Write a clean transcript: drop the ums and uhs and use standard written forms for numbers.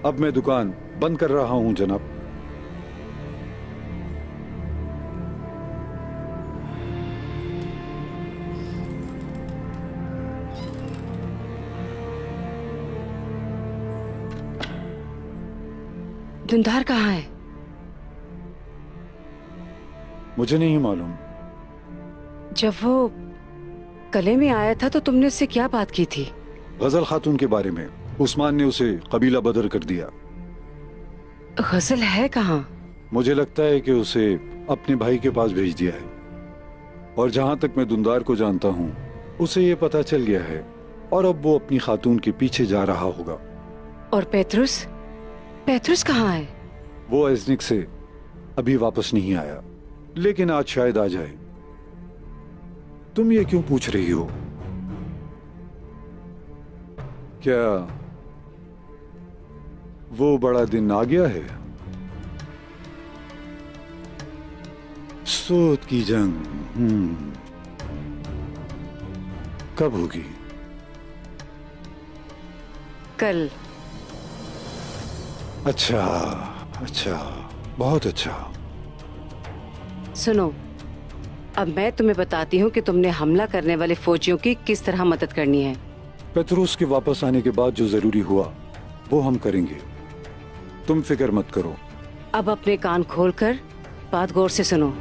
अब मैं दुकान बंद कर रहा हूं जनाब। धुंधार कहाँ है? मुझे नहीं मालूम। जब वो कले में आया था तो तुमने उससे क्या बात की थी? गजल खातून के बारे में। उस्मान ने उसे कबीला बदर कर दिया। गजल है कहाँ? मुझे लगता है कि उसे अपने भाई के पास भेज दिया है, और जहां तक मैं दुंदार को जानता हूं उसे ये पता चल गया है, और अब वो अपनी खातून के पीछे जा रहा होगा। और पेट्रुस? पेट्रुस कहाँ है? वो एजनिक से अभी वापस नहीं आया, लेकिन आज शायद आ जाए। तुम ये क्यों पूछ रही हो? क्या वो बड़ा दिन आ गया है? सोत की जंग कब होगी? कल। अच्छा अच्छा, बहुत अच्छा। सुनो, अब मैं तुम्हें बताती हूँ कि तुमने हमला करने वाले फौजियों की किस तरह मदद करनी है। पेत्रुस के वापस आने के बाद जो जरूरी हुआ वो हम करेंगे, तुम फिक्र मत करो। अब अपने कान खोलकर बात गौर से सुनो।